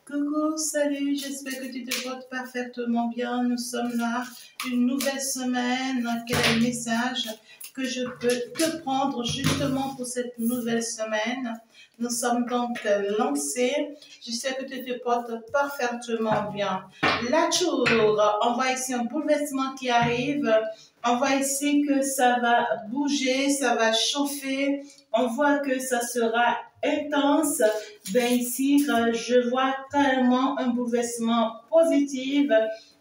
Coucou, salut, j'espère que tu te portes parfaitement bien. Nous sommes là, une nouvelle semaine. Quel est le message que je peux te prendre justement pour cette nouvelle semaine? Nous sommes donc lancés. J'espère que tu te portes parfaitement bien. Là, toujours, on voit ici un bouleversement qui arrive. On voit ici que ça va bouger, ça va chauffer. On voit que ça sera intense. Ben ici, je vois carrément un bouleversement positif,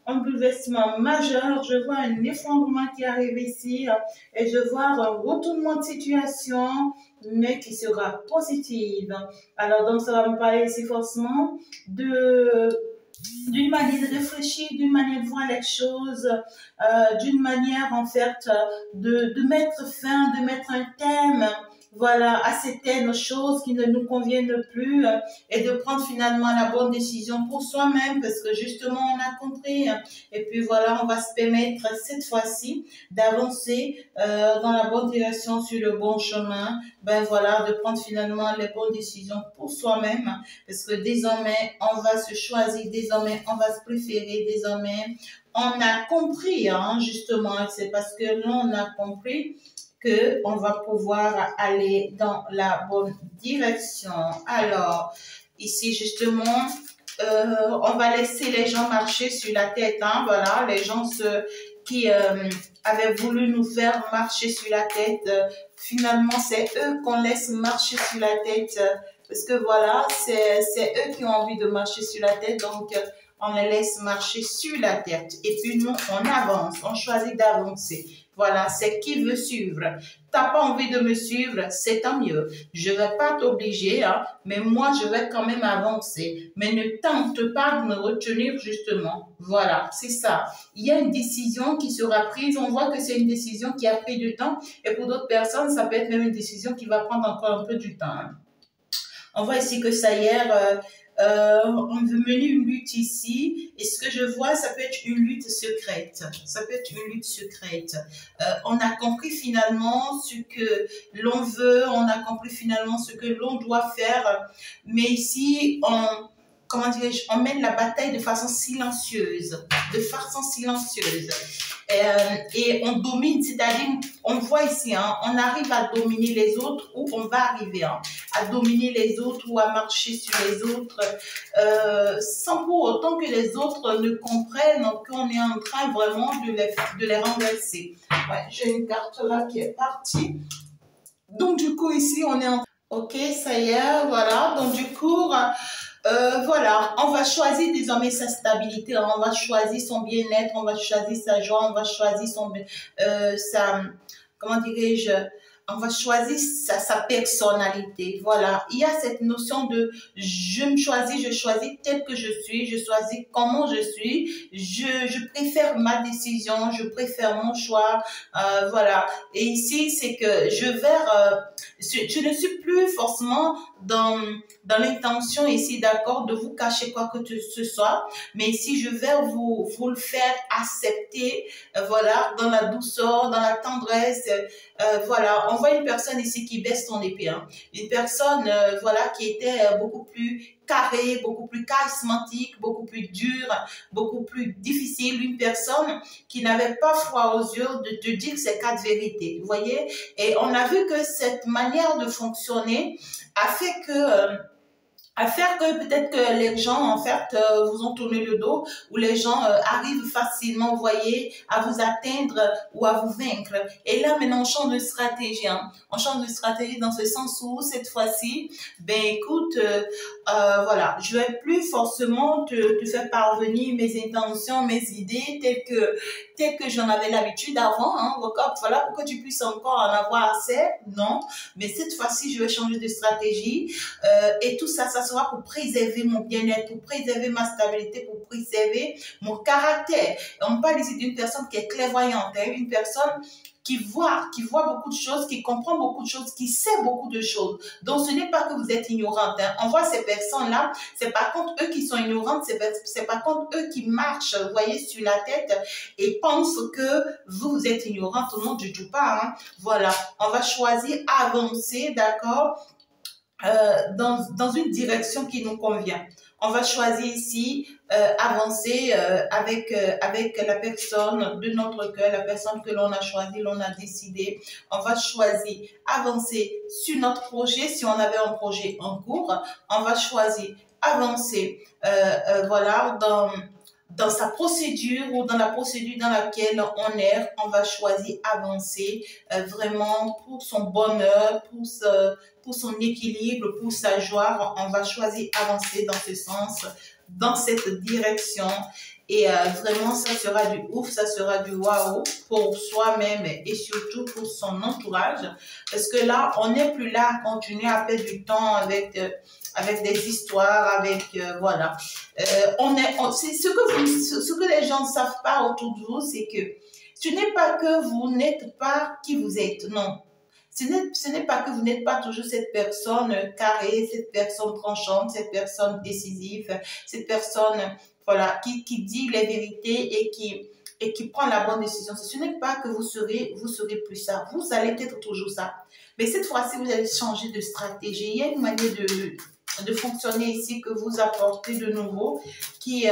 un bouleversement majeur. Je vois un effondrement qui arrive ici et je vois un retournement de situation, mais qui sera positif. Alors, donc, ça va me parler ici forcément d'une manière de réfléchir, d'une manière de voir les choses, d'une manière en fait de mettre fin, de mettre un thème, voilà, à certaines choses qui ne nous conviennent plus et de prendre finalement la bonne décision pour soi-même parce que justement on a compris et puis voilà, on va se permettre cette fois-ci d'avancer dans la bonne direction, sur le bon chemin, ben voilà, de prendre finalement les bonnes décisions pour soi-même parce que désormais on va se choisir, désormais on va se préférer, désormais on a compris, hein, justement, c'est parce que l'on a compris qu'on va pouvoir aller dans la bonne direction. Alors, ici, justement, on va laisser les gens marcher sur la tête. Hein, voilà, les gens qui avaient voulu nous faire marcher sur la tête, finalement, c'est eux qu'on laisse marcher sur la tête. Parce que voilà, c'est eux qui ont envie de marcher sur la tête. Donc, on les laisse marcher sur la tête. Et puis nous, on avance, on choisit d'avancer. Voilà, c'est qui veut suivre. T'as pas envie de me suivre, c'est tant mieux. Je vais pas t'obliger, hein, mais moi, je vais quand même avancer. Mais ne tente pas de me retenir, justement. Voilà, c'est ça. Il y a une décision qui sera prise. On voit que c'est une décision qui a pris du temps. Et pour d'autres personnes, ça peut être même une décision qui va prendre encore un peu du temps. Hein. On voit ici que ça y est, on veut mener une lutte ici. Et ce que je vois, ça peut être une lutte secrète. Ça peut être une lutte secrète. On a compris finalement ce que l'on veut. On a compris finalement ce que l'on doit faire. Mais ici, comment dirais-je, on mène la bataille de façon silencieuse. De façon silencieuse. Et on domine, c'est-à-dire, on voit ici, hein, on arrive à dominer les autres ou on va arriver hein, à dominer les autres ou à marcher sur les autres sans pour autant que les autres ne comprennent qu'on est en train vraiment de les renverser. Ouais, j'ai une carte là qui est partie. Donc, du coup, ici, on est en... Ok, ça y est, voilà. Donc, du coup... voilà, on va choisir désormais sa stabilité, on va choisir son bien-être, on va choisir sa joie, on va choisir comment dirais-je, on va choisir sa personnalité. Voilà, il y a cette notion de je me choisis, je choisis tel que je suis, je choisis comment je suis, je préfère ma décision, je préfère mon choix, voilà. Et ici, c'est que je ne suis plus forcément dans l'intention ici, d'accord, de vous cacher quoi que ce soit, mais ici, je vais vous le faire accepter, voilà, dans la douceur, dans la tendresse, voilà, on voit une personne ici qui baisse son épée, hein. Une personne, voilà, qui était beaucoup plus carrée, beaucoup plus charismatique, beaucoup plus dure, beaucoup plus difficile, une personne qui n'avait pas froid aux yeux de dire ses quatre vérités, vous voyez, et on a vu que cette manière de fonctionner a fait que à faire que peut-être que les gens, en fait, vous ont tourné le dos ou les gens arrivent facilement, vous voyez, à vous atteindre ou à vous vaincre. Et là, maintenant, on change de stratégie. Hein. On change de stratégie dans ce sens où, cette fois-ci, ben écoute, voilà, je vais plus forcément te faire parvenir mes intentions, mes idées telles que j'en avais l'habitude avant. Hein. Voilà, pour que tu puisses encore en avoir assez. Non, mais cette fois-ci, je vais changer de stratégie. Et tout ça, ça sera pour préserver mon bien-être, pour préserver ma stabilité, pour préserver mon caractère. Et on parle ici d'une personne qui est clairvoyante, hein, une personne qui voit beaucoup de choses, qui comprend beaucoup de choses, qui sait beaucoup de choses. Donc, ce n'est pas que vous êtes ignorante. Hein. On voit ces personnes-là, c'est par contre eux qui sont ignorantes, c'est par contre eux qui marchent, vous voyez, sur la tête et pensent que vous êtes ignorante. Non, du tout pas. Hein. Voilà, on va choisir avancer, d'accord, dans une direction qui nous convient. On va choisir ici avancer avec la personne de notre cœur, la personne que l'on a choisie, l'on a décidé. On va choisir avancer sur notre projet, si on avait un projet en cours. On va choisir avancer, voilà, dans sa procédure ou dans la procédure dans laquelle on est, on va choisir avancer vraiment pour son bonheur, pour son équilibre, pour sa joie. On va choisir avancer dans ce sens, dans cette direction. Et vraiment, ça sera du ouf, ça sera du waouh pour soi-même et surtout pour son entourage. Parce que là, on n'est plus là à continuer à perdre du temps avec des histoires, voilà. C'est ce que les gens ne savent pas autour de vous, c'est que ce n'est pas que vous n'êtes pas qui vous êtes, non. Ce n'est pas que vous n'êtes pas toujours cette personne carrée, cette personne tranchante, cette personne décisive, cette personne voilà, qui dit les vérités et qui prend la bonne décision. Ce n'est pas que vous serez plus ça. Vous allez être toujours ça. Mais cette fois-ci, vous allez changer de stratégie. Il y a une manière de fonctionner ici que vous apportez de nouveau qui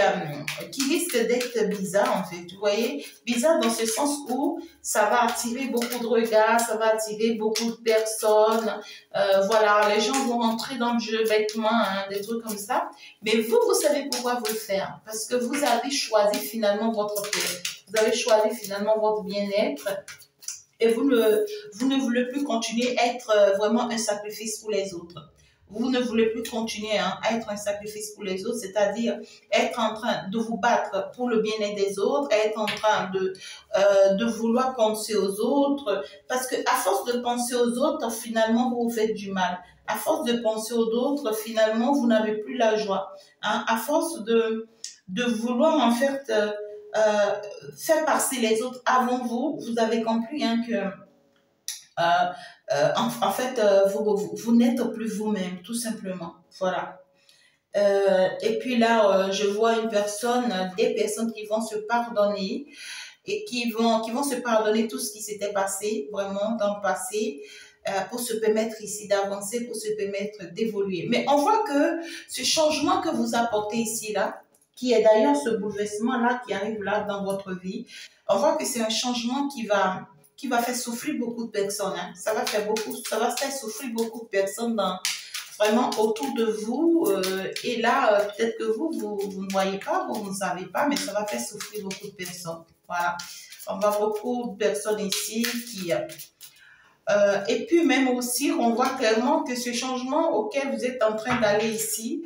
risque d'être bizarre en fait. Vous voyez, bizarre dans ce sens où ça va attirer beaucoup de regards, ça va attirer beaucoup de personnes. Voilà, les gens vont rentrer dans le jeu bêtement, hein, des trucs comme ça. Mais vous savez pourquoi vous le faire. Parce que vous avez choisi finalement votre paix. Vous avez choisi finalement votre bien-être. Et vous ne voulez plus continuer à être vraiment un sacrifice pour les autres. Vous ne voulez plus continuer à être un sacrifice pour les autres, c'est-à-dire être en train de vous battre pour le bien-être des autres, être en train de vouloir penser aux autres, parce que à force de penser aux autres, finalement, vous vous faites du mal. À force de penser aux autres, finalement, vous n'avez plus la joie. Hein? À force de vouloir, en fait, faire passer les autres avant vous, vous avez compris hein, que en fait, vous n'êtes plus vous-même, tout simplement. Voilà. Et puis là, je vois des personnes qui vont se pardonner et qui vont se pardonner tout ce qui s'était passé, vraiment, dans le passé, pour se permettre ici d'avancer, pour se permettre d'évoluer. Mais on voit que ce changement que vous apportez ici, là, qui est d'ailleurs ce bouleversement-là qui arrive là dans votre vie, on voit que c'est un changement qui va faire souffrir beaucoup de personnes. Hein. Ça va faire souffrir beaucoup de personnes vraiment autour de vous. Et là, peut-être que vous ne voyez pas, vous ne savez pas, mais ça va faire souffrir beaucoup de personnes. Voilà. On voit beaucoup de personnes ici qui... et puis même aussi, on voit clairement que ce changement auquel vous êtes en train d'aller ici,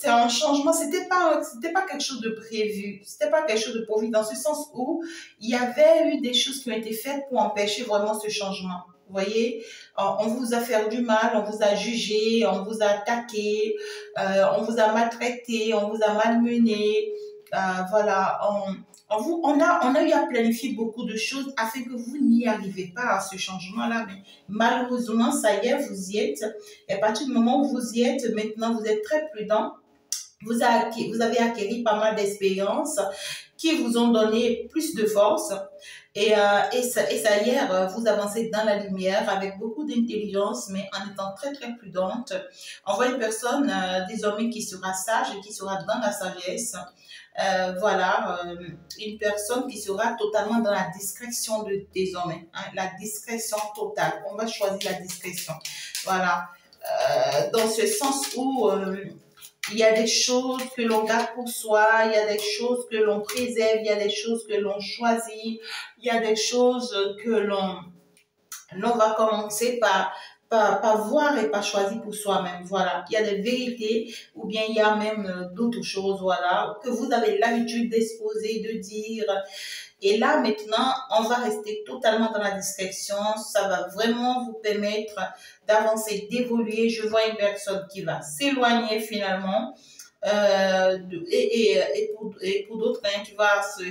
c'est un changement, c'était pas quelque chose de prévu, c'était pas quelque chose de prévu dans ce sens où il y avait eu des choses qui ont été faites pour empêcher vraiment ce changement. Vous voyez, on vous a fait du mal, on vous a jugé, on vous a attaqué, on vous a maltraité, on vous a malmené, voilà, on a eu à planifier beaucoup de choses afin que vous n'y arrivez pas à ce changement-là. Mais malheureusement, ça y est, vous y êtes. Et à partir du moment où vous y êtes, maintenant, vous êtes très prudent. Vous avez acquis pas mal d'expériences qui vous ont donné plus de force. Et ça y est, vous avancez dans la lumière avec beaucoup d'intelligence, mais en étant très, très prudente. On voit une personne désormais qui sera sage et qui sera dans la sagesse. Voilà, une personne qui sera totalement dans la discrétion désormais. Hein, la discrétion totale. On va choisir la discrétion. Voilà. Dans ce sens où... il y a des choses que l'on garde pour soi, il y a des choses que l'on préserve, il y a des choses que l'on choisit, il y a des choses que l'on va commencer par voir et par choisir pour soi-même. Voilà, il y a des vérités ou bien il y a même d'autres choses, voilà, que vous avez l'habitude d'exposer, de dire. Et là, maintenant, on va rester totalement dans la discrétion. Ça va vraiment vous permettre d'avancer, d'évoluer. Je vois une personne qui va s'éloigner finalement. Et pour d'autres hein,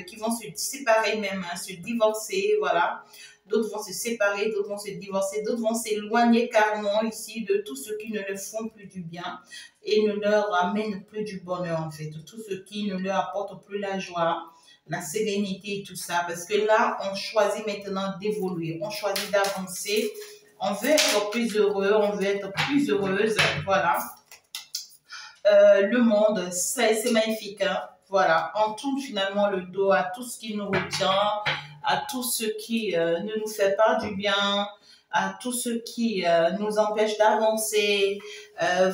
qui vont se séparer même, hein, se divorcer, voilà. D'autres vont se séparer, d'autres vont se divorcer, d'autres vont s'éloigner carrément ici de tout ce qui ne leur font plus du bien et ne leur amène plus du bonheur en fait. Tout ce qui ne leur apporte plus la joie, la sérénité et tout ça. Parce que là, on choisit maintenant d'évoluer, on choisit d'avancer. On veut être plus heureux, on veut être plus heureuse, voilà. le monde. C'est magnifique, hein. Voilà, on tourne finalement le dos à tout ce qui nous retient, à tout ce qui ne nous fait pas du bien, à tout ce qui nous empêche d'avancer.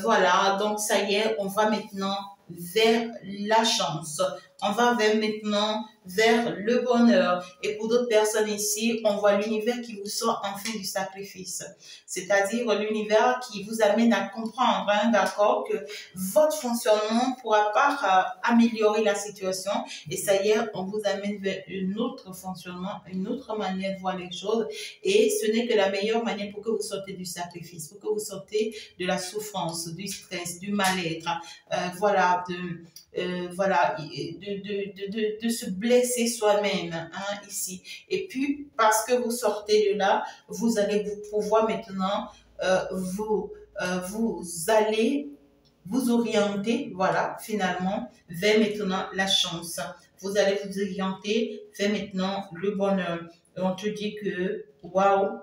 Voilà, donc ça y est, on va maintenant vers la chance. On va maintenant vers le bonheur. Et pour d'autres personnes ici, on voit l'univers qui vous sort enfin du sacrifice. C'est-à-dire l'univers qui vous amène à comprendre, hein, d'accord, que votre fonctionnement ne pourra pas améliorer la situation. Et ça y est, on vous amène vers un autre fonctionnement, une autre manière de voir les choses. Et ce n'est que la meilleure manière pour que vous sortez du sacrifice, pour que vous sortez de la souffrance, du stress, du mal-être. Voilà, voilà, de se blesser soi-même, hein, ici. Et puis, parce que vous sortez de là, vous allez vous pouvoir maintenant, vous allez vous orienter, voilà, finalement, vers maintenant la chance. Vous allez vous orienter vers maintenant le bonheur. Et on te dit que, waouh,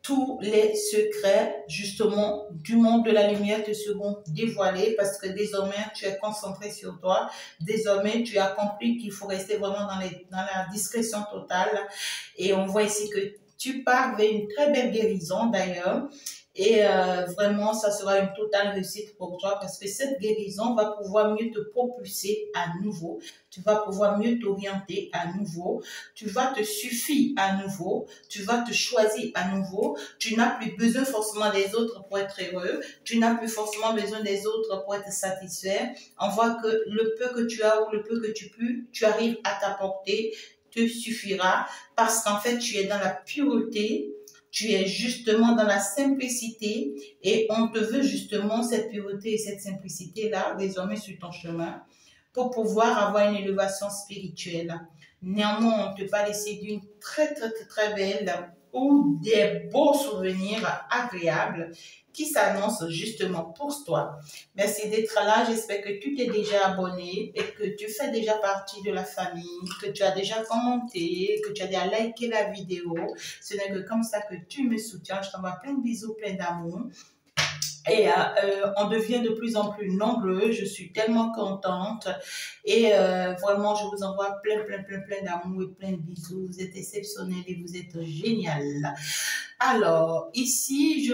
tous les secrets justement du monde de la lumière te seront dévoilés parce que désormais tu es concentré sur toi, désormais tu as compris qu'il faut rester vraiment dans la discrétion totale et on voit ici que tu pars vers une très belle guérison d'ailleurs. Et vraiment, ça sera une totale réussite pour toi parce que cette guérison va pouvoir mieux te propulser à nouveau. Tu vas pouvoir mieux t'orienter à nouveau. Tu vas te suffire à nouveau. Tu vas te choisir à nouveau. Tu n'as plus besoin forcément des autres pour être heureux. Tu n'as plus forcément besoin des autres pour être satisfait. On voit que le peu que tu as ou le peu que tu arrives à t'apporter te suffira parce qu'en fait, tu es dans la pureté. Tu es justement dans la simplicité et on te veut justement cette pureté et cette simplicité-là désormais sur ton chemin pour pouvoir avoir une élévation spirituelle. Néanmoins, on te va laisser d'une très belle ou des beaux souvenirs agréables qui s'annoncent justement pour toi. Merci d'être là. J'espère que tu t'es déjà abonné et que tu fais déjà partie de la famille, que tu as déjà commenté, que tu as déjà liké la vidéo. Ce n'est que comme ça que tu me soutiens. Je t'envoie plein de bisous, plein d'amour. Et on devient de plus en plus nombreux. Je suis tellement contente. Et vraiment, je vous envoie plein d'amour et plein de bisous. Vous êtes exceptionnels et vous êtes génial. Alors, ici, je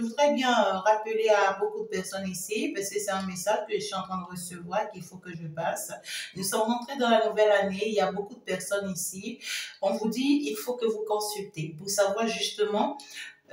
voudrais bien rappeler à beaucoup de personnes ici, parce que c'est un message que je suis en train de recevoir, qu'il faut que je passe. Nous sommes rentrés dans la nouvelle année. Il y a beaucoup de personnes ici. On vous dit, il faut que vous consultez pour savoir justement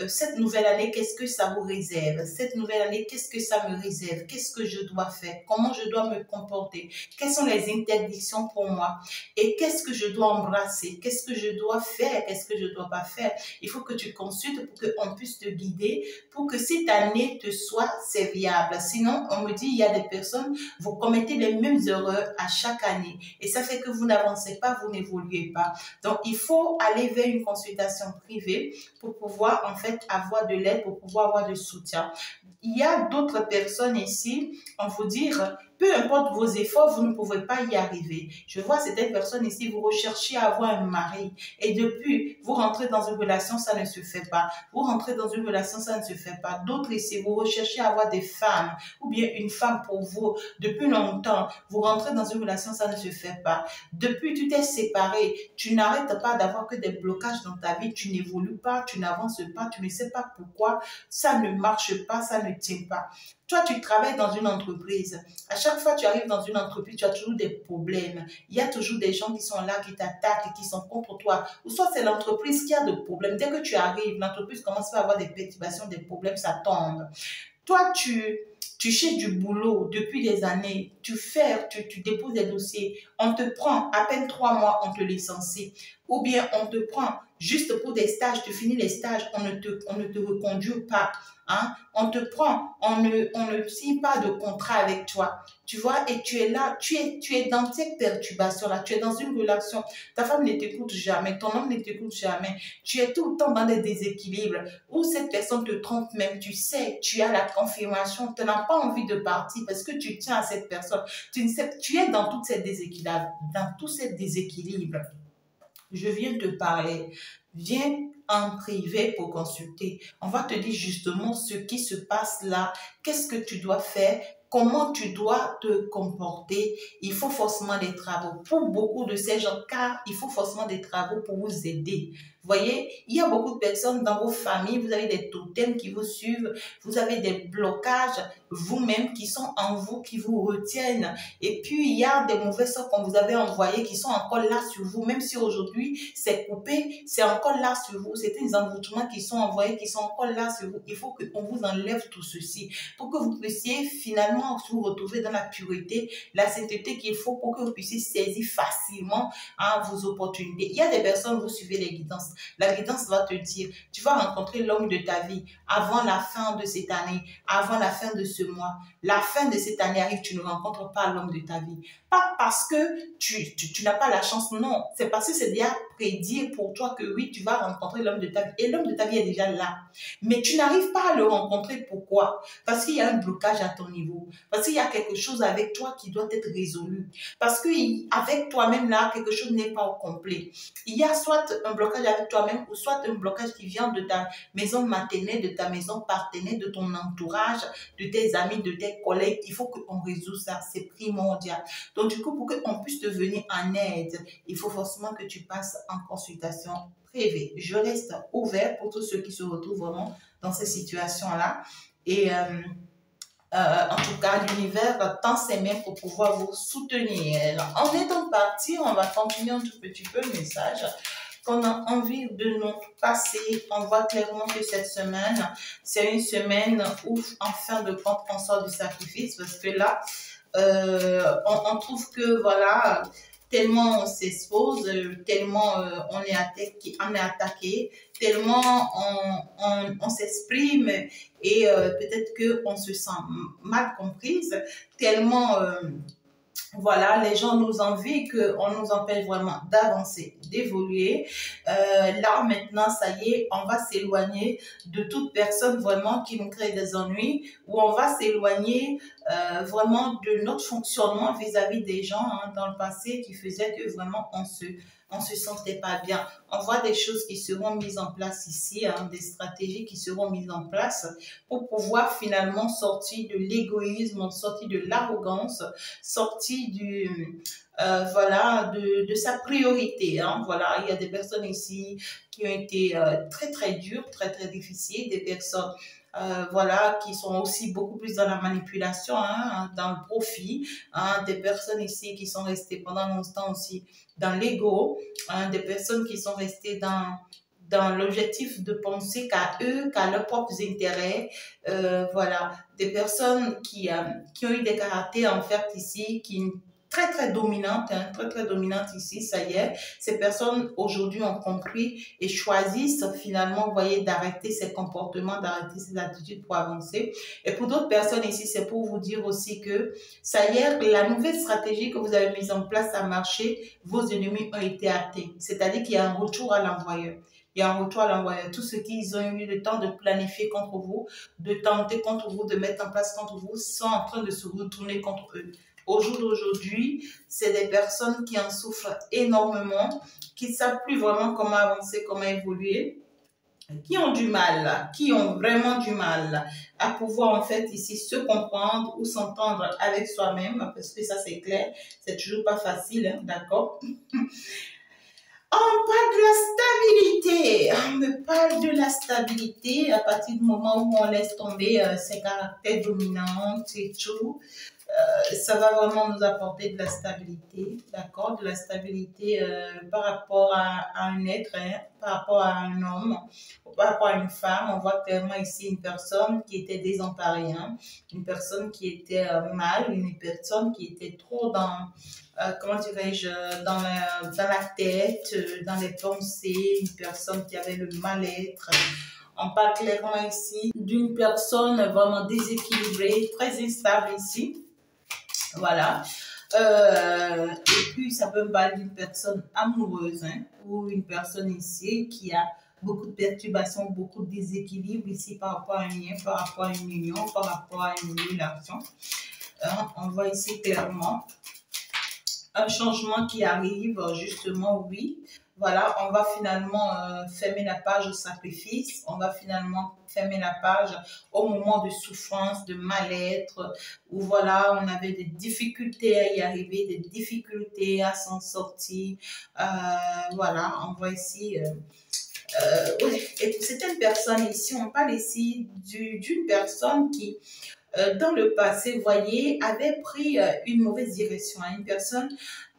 cette nouvelle année, qu'est-ce que ça vous réserve? Cette nouvelle année, qu'est-ce que ça me réserve? Qu'est-ce que je dois faire? Comment je dois me comporter? Quelles sont les interdictions pour moi? Et qu'est-ce que je dois embrasser? Qu'est-ce que je dois faire? Qu'est-ce que je ne dois pas faire? Il faut que tu consultes pour qu'on puisse te guider, pour que cette année te soit serviable. Sinon, on me dit, il y a des personnes, vous commettez les mêmes erreurs à chaque année. Et ça fait que vous n'avancez pas, vous n'évoluez pas. Donc, il faut aller vers une consultation privée pour pouvoir, en fait, avoir de l'aide, pour pouvoir avoir de soutien. Il y a d'autres personnes ici, on vous dire, peu importe vos efforts, vous ne pouvez pas y arriver. Je vois certaines personnes ici, vous recherchez à avoir un mari et depuis, vous rentrez dans une relation, ça ne se fait pas. Vous rentrez dans une relation, ça ne se fait pas. D'autres ici, vous recherchez à avoir des femmes ou bien une femme pour vous depuis longtemps. Vous rentrez dans une relation, ça ne se fait pas. Depuis, tu t'es séparé, tu n'arrêtes pas d'avoir que des blocages dans ta vie, tu n'évolues pas, tu n'avances pas, tu ne sais pas pourquoi, ça ne marche pas, ça ne tient pas. Toi, tu travailles dans une entreprise. À chaque fois que tu arrives dans une entreprise, tu as toujours des problèmes. Il y a toujours des gens qui sont là, qui t'attaquent et qui sont contre toi. Ou soit c'est l'entreprise qui a des problèmes. Dès que tu arrives, l'entreprise commence à avoir des perturbations, des problèmes, ça tombe. Toi, tu cherches du boulot depuis des années, tu déposes des dossiers, on te prend à peine 3 mois, on te licencie. Ou bien on te prend juste pour des stages, tu finis les stages, on ne te reconduit pas. Hein? On te prend, on ne signe pas de contrat avec toi. Tu vois, et tu es là, tu es dans cette perturbation-là, tu es dans une relation, ta femme ne t'écoute jamais, ton homme ne t'écoute jamais, tu es tout le temps dans des déséquilibres, où cette personne te trompe même, tu sais, tu as la confirmation, tu n'as pas envie de partir parce que tu tiens à cette personne, tu es dans tous ces déséquilibres, Je viens te parler. Viens en privé pour consulter. On va te dire justement ce qui se passe là, qu'est-ce que tu dois faire, comment tu dois te comporter. Il faut forcément des travaux. Pour beaucoup de ces gens, car il faut forcément des travaux pour vous aider. Vous voyez, il y a beaucoup de personnes dans vos familles, vous avez des totems qui vous suivent, vous avez des blocages vous-même qui sont en vous, qui vous retiennent. Et puis, il y a des mauvais sorts qu'on vous avait envoyés qui sont encore là sur vous. Même si aujourd'hui, c'est coupé, c'est encore là sur vous. C'est des envoûtements qui sont envoyés, qui sont encore là sur vous. Il faut qu'on vous enlève tout ceci pour que vous puissiez finalement vous retrouver dans la pureté, la sainteté qu'il faut pour que vous puissiez saisir facilement vos opportunités. Il y a des personnes, vous suivez les guidances. La guidance va te dire, tu vas rencontrer l'homme de ta vie avant la fin de cette année, avant la fin de ce mois. La fin de cette année arrive, tu ne rencontres pas l'homme de ta vie. Pas parce que tu n'as pas la chance, non. C'est parce que c'est déjà prédit pour toi que oui, tu vas rencontrer l'homme de ta vie. Et l'homme de ta vie est déjà là. Mais tu n'arrives pas à le rencontrer. Pourquoi? Parce qu'il y a un blocage à ton niveau. Parce qu'il y a quelque chose avec toi qui doit être résolu. Parce qu'avec toi-même là, quelque chose n'est pas au complet. Il y a soit un blocage avec toi-même ou soit un blocage qui vient de ta maison maternelle, de ta maison partenaire, de ton entourage, de tes amis, de tes collègues. Il faut qu'on résout ça. C'est primordial. Donc, du coup, pour qu'on puisse te venir en aide, il faut forcément que tu passes en consultation privée. Je reste ouvert pour tous ceux qui se retrouvent vraiment dans ces situations-là. Et en tout cas, l'univers tend ses mains pour pouvoir vous soutenir. En étant parti, on va continuer un tout petit peu le message qu'on a envie de nous passer. On voit clairement que cette semaine, c'est une semaine où, en fin de compte, on sort du sacrifice parce que là, on trouve que, voilà, tellement on s'expose, tellement on est attaqué, tellement on s'exprime et peut-être qu'on se sent mal comprise, tellement... voilà, les gens nous envient qu'on nous empêche vraiment d'avancer, d'évoluer. Là, maintenant, ça y est, on va s'éloigner de toute personne vraiment qui nous crée des ennuis, ou on va s'éloigner vraiment de notre fonctionnement vis-à-vis des gens dans le passé qui faisait que vraiment on se sentait pas bien. On voit des choses qui seront mises en place ici, des stratégies qui seront mises en place pour pouvoir finalement sortir de l'égoïsme, sortir de l'arrogance, sortir voilà, de sa priorité. Voilà, il y a des personnes ici qui ont été très, très dures, très, très difficiles, des personnes voilà, qui sont aussi beaucoup plus dans la manipulation, dans le profit, des personnes ici qui sont restées pendant longtemps aussi dans l'ego, des personnes qui sont restées dans l'objectif de penser qu'à eux, qu'à leurs propres intérêts, voilà, des personnes qui ont eu des caractères en fait ici, qui très très dominantes, très très dominantes ici, ça y est, ces personnes aujourd'hui ont compris et choisissent finalement, vous voyez, d'arrêter ces comportements, d'arrêter ces attitudes pour avancer. Et pour d'autres personnes ici, c'est pour vous dire aussi que ça y est, la nouvelle stratégie que vous avez mise en place a marché, vos ennemis ont été atteints. C'est-à-dire qu'il y a un retour à l'envoyeur. Il y a un retour à l'envoyeur. Tout ce qu'ils ont eu le temps de planifier contre vous, de tenter contre vous, de mettre en place contre vous, sont en train de se retourner contre eux. Au jour d'aujourd'hui, c'est des personnes qui en souffrent énormément, qui ne savent plus vraiment comment avancer, comment évoluer, qui ont du mal, qui ont vraiment du mal à pouvoir en fait ici se comprendre ou s'entendre avec soi-même, parce que ça c'est clair, c'est toujours pas facile, d'accord? On parle de la stabilité. On me parle de la stabilité à partir du moment où on laisse tomber ces caractères dominants et tout. Ça va vraiment nous apporter de la stabilité, d'accord? De la stabilité par rapport à un être, par rapport à un homme, par rapport à une femme. On voit clairement ici une personne qui était désemparée, une personne qui était mal, une personne qui était trop dans... comment dirais-je, dans la tête, dans les pensées, une personne qui avait le mal-être. On parle clairement ici d'une personne vraiment déséquilibrée, très instable ici. Voilà. Et puis, ça peut me parler d'une personne amoureuse, ou une personne ici qui a beaucoup de perturbations, beaucoup de déséquilibre ici par rapport à un lien, par rapport à une union, par rapport à une relation. On voit ici clairement un changement qui arrive, justement, oui. voilà, on va finalement fermer la page au sacrifice, on va finalement fermer la page au moment de souffrance, de mal-être, où voilà, on avait des difficultés à y arriver, des difficultés à s'en sortir. Voilà, on voit ici oui, et pour certaines personnes ici, on parle ici d'une personne qui, dans le passé, vous voyez, avait pris une mauvaise direction. Hein, une personne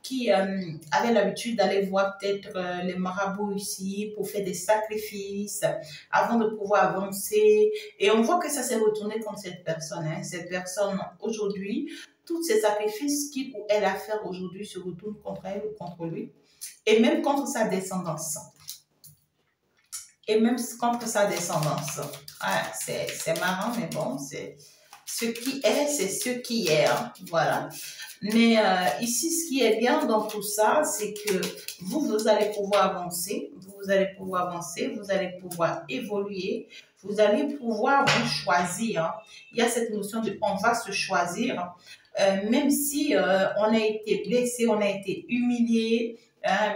qui avait l'habitude d'aller voir peut-être les marabouts ici pour faire des sacrifices avant de pouvoir avancer. Et on voit que ça s'est retourné contre cette personne. Hein. Cette personne, aujourd'hui, tous ces sacrifices qu'il ou elle a fait aujourd'hui se retournent contre elle ou contre lui. Et même contre sa descendance. Et même contre sa descendance. Ah, c'est marrant, mais bon, c'est ce qui est, c'est ce qui est. Hein. Voilà. Mais ici, ce qui est bien dans tout ça, c'est que vous allez pouvoir avancer, vous allez pouvoir avancer, vous allez pouvoir évoluer, vous allez pouvoir vous choisir. Hein. Il y a cette notion de on va se choisir, même si on a été blessé, on a été humilié,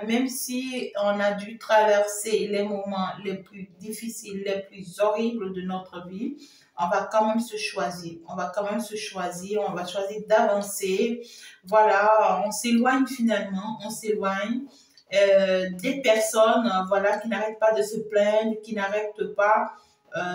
même si on a dû traverser les moments les plus difficiles, les plus horribles de notre vie, on va quand même se choisir. On va quand même se choisir, on va choisir d'avancer. Voilà, on s'éloigne finalement, on s'éloigne des personnes voilà, qui n'arrêtent pas de se plaindre, qui n'arrêtent pas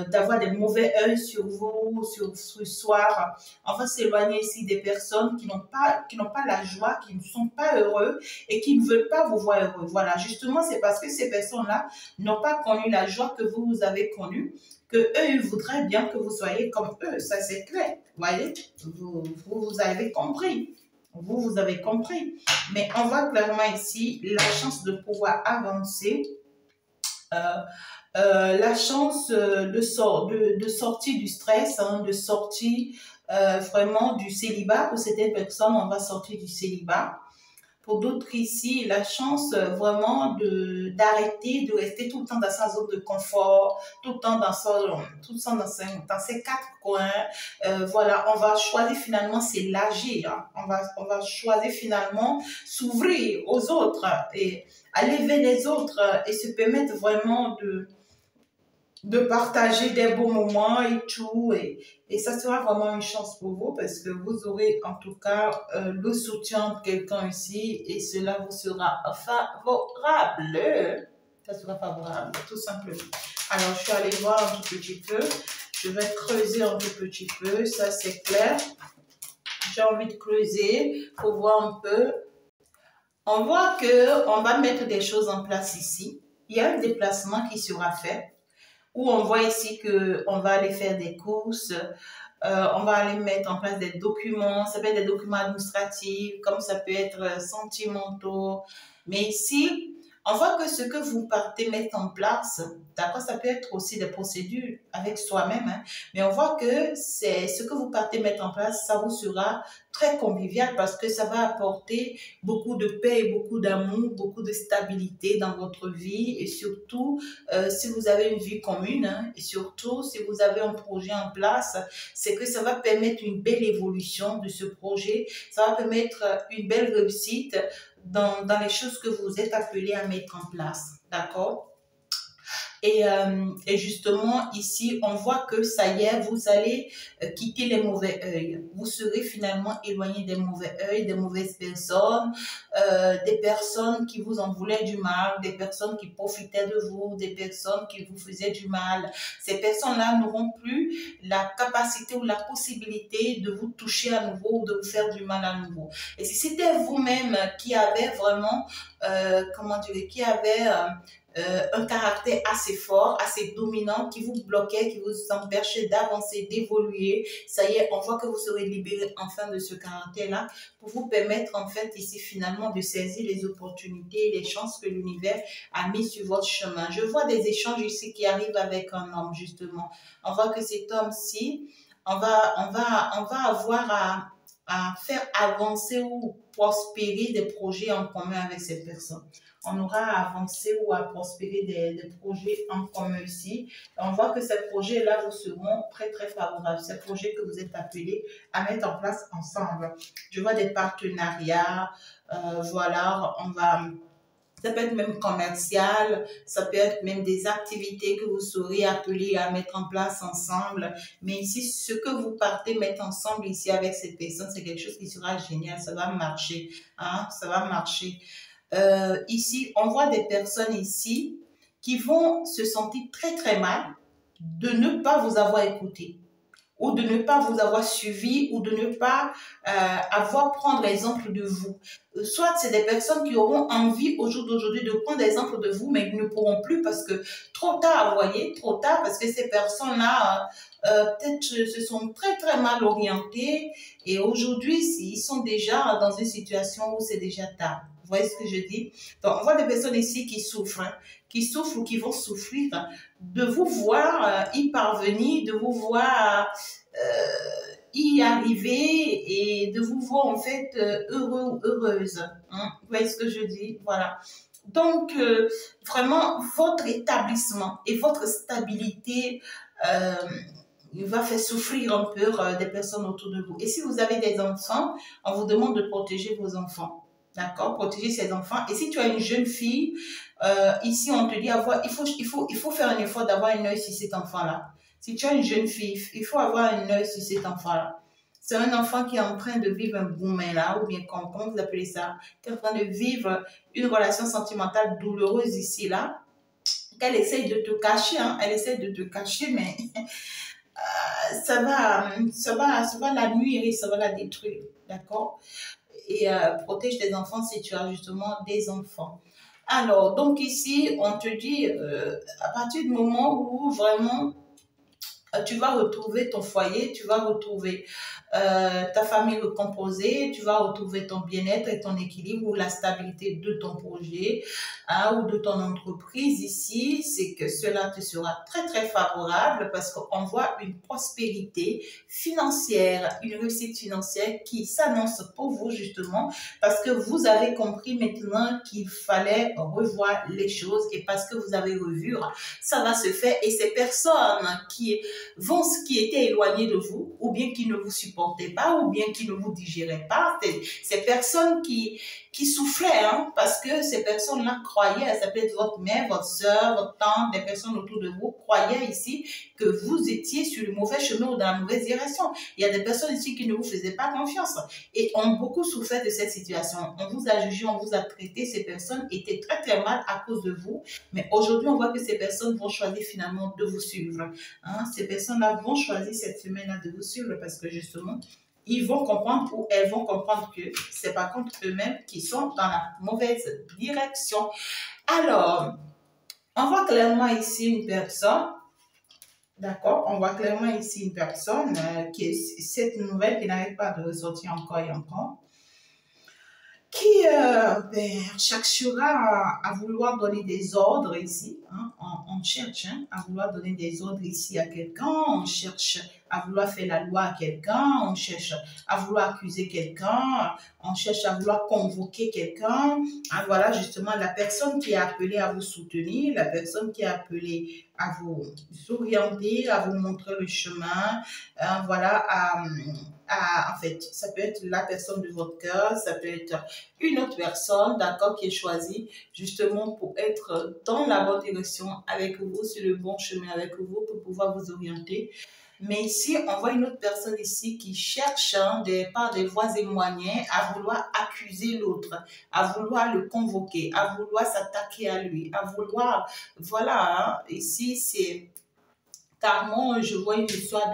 d'avoir des mauvais œils sur vous, sur le soir. On va s'éloigner ici des personnes qui n'ont pas la joie, qui ne sont pas heureux et qui ne veulent pas vous voir heureux. Voilà, justement, c'est parce que ces personnes-là n'ont pas connu la joie que vous avez connue, que eux, ils voudraient bien que vous soyez comme eux. Ça, c'est clair. Vous voyez, vous avez compris. Vous avez compris. Mais on voit clairement ici la chance de pouvoir avancer. La chance de sortir du stress, hein, de sortir vraiment du célibat. Pour certaines personnes, on va sortir du célibat. Pour d'autres ici, la chance vraiment d'arrêter, de rester tout le temps dans sa zone de confort, tout le temps tout le temps dans ses quatre coins. Voilà, on va choisir finalement s'élargir. Hein. On va choisir finalement s'ouvrir aux autres et aller vers les autres et se permettre vraiment de partager des beaux moments et tout. Et ça sera vraiment une chance pour vous parce que vous aurez en tout cas le soutien de quelqu'un ici et cela vous sera favorable. Ça sera favorable, tout simplement. Alors, je suis allée voir un tout petit peu. Je vais creuser un tout petit peu, ça c'est clair. J'ai envie de creuser pour voir un peu. On voit qu'on va mettre des choses en place ici. Il y a un déplacement qui sera fait où on voit ici qu'on va aller faire des courses, on va aller mettre en place des documents, ça peut être des documents administratifs, comme ça peut être sentimentaux. Mais ici, on voit que ce que vous partez mettre en place, d'accord, ça peut être aussi des procédures avec soi-même, hein, mais on voit que c'est ce que vous partez mettre en place, ça vous sera très convivial parce que ça va apporter beaucoup de paix et beaucoup d'amour, beaucoup de stabilité dans votre vie et surtout, si vous avez une vie commune hein, et surtout, si vous avez un projet en place, c'est que ça va permettre une belle évolution de ce projet, ça va permettre une belle réussite dans les choses que vous êtes appelés à mettre en place. D'accord? Et justement, ici, on voit que ça y est, vous allez quitter les mauvais œils. Vous serez finalement éloigné des mauvais œils, des mauvaises personnes, des personnes qui vous en voulaient du mal, des personnes qui profitaient de vous, des personnes qui vous faisaient du mal. Ces personnes-là n'auront plus la capacité ou la possibilité de vous toucher à nouveau ou de vous faire du mal à nouveau. Et si c'était vous-même qui avez vraiment, comment dire, qui avait un caractère assez fort, assez dominant, qui vous bloquait, qui vous empêchait d'avancer, d'évoluer. Ça y est, on voit que vous serez libéré enfin de ce caractère-là pour vous permettre en fait ici finalement de saisir les opportunités et les chances que l'univers a mis sur votre chemin. Je vois des échanges ici qui arrivent avec un homme justement. On voit que cet homme-ci, on va avoir à faire avancer ou prospérer des projets en commun avec cette personne. On aura à avancer ou à prospérer des projets en commun ici. On voit que ces projets-là vous seront très, très favorables. Ces projets que vous êtes appelés à mettre en place ensemble. Je vois des partenariats. Voilà, on va Ça peut être même commercial, ça peut être même des activités que vous serez appelés à mettre en place ensemble. Mais ici, ce que vous partez mettre ensemble ici avec cette personne, c'est quelque chose qui sera génial, ça va marcher, hein, ça va marcher. Ici, on voit des personnes ici qui vont se sentir très très mal de ne pas vous avoir écouté ou de ne pas vous avoir suivi ou de ne pas avoir prendre exemple de vous. Soit c'est des personnes qui auront envie au jour d'aujourd'hui de prendre exemple de vous, mais ils ne pourront plus parce que trop tard, vous voyez, trop tard parce que ces personnes-là peut-être se sont très très mal orientées et aujourd'hui ils sont déjà dans une situation où c'est déjà tard. Vous voyez ce que je dis? Donc, on voit des personnes ici qui souffrent, hein, qui souffrent ou qui vont souffrir de vous voir y parvenir, de vous voir y arriver et de vous voir en fait heureux ou heureuse. Hein. Vous voyez ce que je dis? Voilà. Donc, vraiment, votre établissement et votre stabilité va faire souffrir un peu des personnes autour de vous. Et si vous avez des enfants, on vous demande de protéger vos enfants. D'accord? Protéger ses enfants. Et si tu as une jeune fille, ici, on te dit il faut faire un effort d'avoir un œil sur cet enfant-là. Si tu as une jeune fille, il faut avoir un œil sur cet enfant-là. C'est un enfant qui est en train de vivre un boomerang là, ou bien comment vous appelez ça, qui est en train de vivre une relation sentimentale douloureuse ici, là, qu'elle essaye de te cacher, hein, elle essaye de te cacher, mais ça va la nuire et ça va la détruire, d'accord? Et protège tes enfants si tu as justement des enfants. Alors, donc ici, on te dit, à partir du moment où vraiment tu vas retrouver ton foyer, tu vas retrouver ta famille recomposée, tu vas retrouver ton bien-être et ton équilibre ou la stabilité de ton projet hein, ou de ton entreprise ici, c'est que cela te sera très très favorable parce qu'on voit une prospérité financière, une réussite financière qui s'annonce pour vous justement parce que vous avez compris maintenant qu'il fallait revoir les choses et parce que vous avez revu, ça va se faire et ces personnes qui étaient éloignées de vous ou bien qui ne vous supportaient pas ou bien qui ne vous digéraient pas, ces personnes qui soufflaient hein, parce que ces personnes-là croyaient, ça peut être votre mère, votre soeur, votre tante, des personnes autour de vous croyaient ici que vous étiez sur le mauvais chemin ou dans la mauvaise direction. Il y a des personnes ici qui ne vous faisaient pas confiance et ont beaucoup souffert de cette situation. On vous a jugé, on vous a traité, ces personnes étaient très très mal à cause de vous, mais aujourd'hui on voit que ces personnes vont choisir finalement de vous suivre. Hein, ces personnes-là vont choisir cette semaine-là de vous suivre parce que justement, ils vont comprendre ou elles vont comprendre que c'est par contre eux-mêmes qui sont dans la mauvaise direction. Alors, on voit clairement ici une personne, d'accord, on voit clairement ici une personne qui est cette nouvelle qui n'arrive pas de ressortir encore et encore, qui cherchera à vouloir donner des ordres ici. Hein. On cherche hein, à vouloir donner des ordres ici à quelqu'un, on cherche à vouloir faire la loi à quelqu'un, on cherche à vouloir accuser quelqu'un, on cherche à vouloir convoquer quelqu'un. Hein, voilà justement la personne qui est appelée à vous soutenir, la personne qui est appelée à vous orienter, à vous montrer le chemin, hein, voilà, en fait, ça peut être la personne de votre cœur, ça peut être une autre personne, d'accord, qui est choisie justement pour être dans la bonne direction avec vous, sur le bon chemin avec vous, pour pouvoir vous orienter. Mais ici, on voit une autre personne ici qui cherche hein, par des voies et moyens à vouloir accuser l'autre, à vouloir le convoquer, à vouloir s'attaquer à lui, à vouloir, voilà, hein, ici c'est carrément, je vois une histoire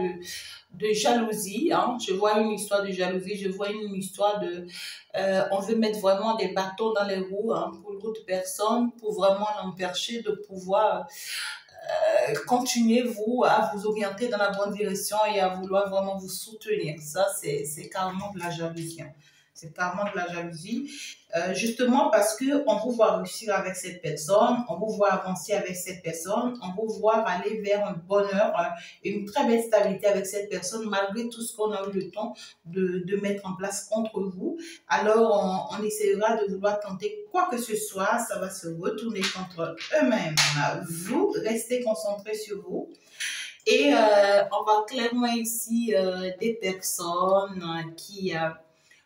de jalousie, hein. Je vois une histoire de jalousie, je vois une histoire de... on veut mettre vraiment des bâtons dans les roues hein, pour l'autre personne, pour vraiment l'empêcher de pouvoir continuer vous à vous orienter dans la bonne direction et à vouloir vraiment vous soutenir. Ça, c'est carrément de la jalousie. Hein. C'est carrément de la jalousie. Justement parce qu'on vous voit réussir avec cette personne, on vous voit avancer avec cette personne, on vous voit aller vers un bonheur et une très belle stabilité avec cette personne malgré tout ce qu'on a eu le temps de mettre en place contre vous. Alors, on essaiera de vouloir tenter quoi que ce soit, ça va se retourner contre eux-mêmes. Vous, restez concentrés sur vous. Et on voit clairement ici des personnes qui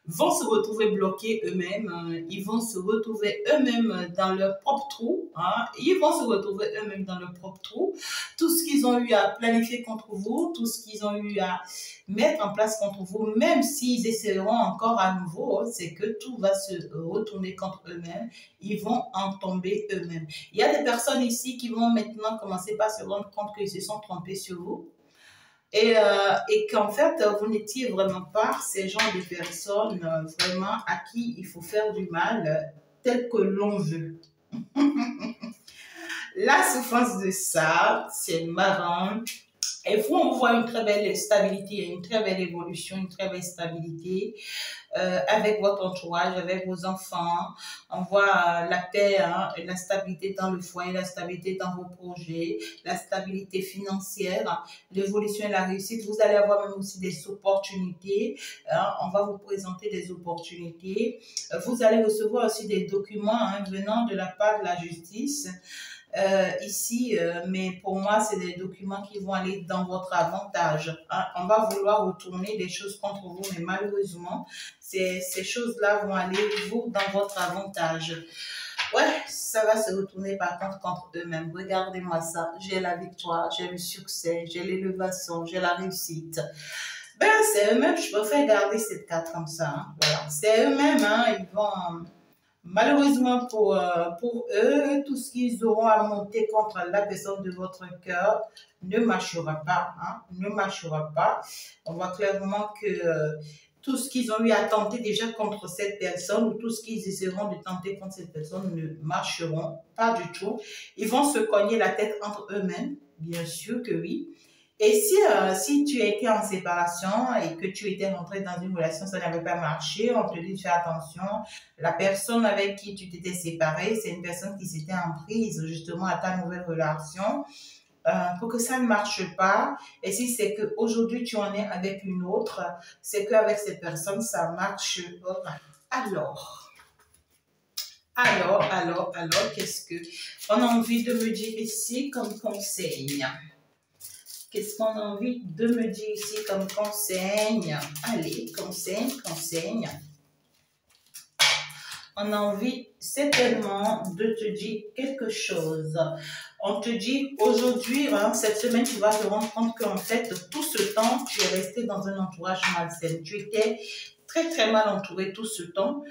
vont se retrouver bloqués eux-mêmes, ils vont se retrouver eux-mêmes dans leur propre trou, hein, ils vont se retrouver eux-mêmes dans leur propre trou. Tout ce qu'ils ont eu à planifier contre vous, tout ce qu'ils ont eu à mettre en place contre vous, même s'ils essaieront encore à nouveau, c'est que tout va se retourner contre eux-mêmes, ils vont en tomber eux-mêmes. Il y a des personnes ici qui vont maintenant commencer par se rendre compte qu'ils se sont trompés sur vous et qu'en fait, vous n'étiez vraiment pas ces genres de personnes vraiment à qui il faut faire du mal tel que l'on veut. La souffrance de ça, c'est marrant. Et vous, on voit une très belle stabilité, une très belle évolution, une très belle stabilité avec votre entourage, avec vos enfants. On voit la paix, hein, la stabilité dans le foyer, la stabilité dans vos projets, la stabilité financière, l'évolution et la réussite. Vous allez avoir même aussi des opportunités. Hein, on va vous présenter des opportunités. Vous allez recevoir aussi des documents hein, venant de la part de la justice. Ici, mais pour moi, c'est des documents qui vont aller dans votre avantage. Hein. On va vouloir retourner des choses contre vous, mais malheureusement, ces choses-là vont aller vous dans votre avantage. Ouais, ça va se retourner par contre eux-mêmes. Regardez-moi ça. J'ai la victoire, j'ai le succès, j'ai l'élévation, j'ai la réussite. Ben, c'est eux-mêmes, je préfère garder cette carte comme ça. Hein. Voilà. C'est eux-mêmes, hein, ils vont... Malheureusement pour eux, tout ce qu'ils auront à monter contre la personne de votre cœur ne marchera pas. Hein, ne marchera pas. On voit clairement que tout ce qu'ils ont eu à tenter déjà contre cette personne ou tout ce qu'ils essaieront de tenter contre cette personne ne marcheront pas du tout. Ils vont se cogner la tête entre eux-mêmes, bien sûr que oui. Et si tu étais en séparation et que tu étais rentré dans une relation, ça n'avait pas marché, on te dit de faire attention. La personne avec qui tu t'étais séparé, c'est une personne qui s'était en prise justement à ta nouvelle relation. Pour que ça ne marche pas. Et si c'est qu'aujourd'hui tu en es avec une autre, c'est qu'avec cette personne, ça marche. Alors, qu'est-ce que on a envie de me dire ici comme conseil? Qu'est-ce qu'on a envie de me dire ici comme conseil? Allez, conseil. On a envie certainement de te dire quelque chose. On te dit aujourd'hui, hein, cette semaine, tu vas te rendre compte qu'en fait, tout ce temps, tu es resté dans un entourage malsain. Tu étais très, très mal entouré tout ce temps.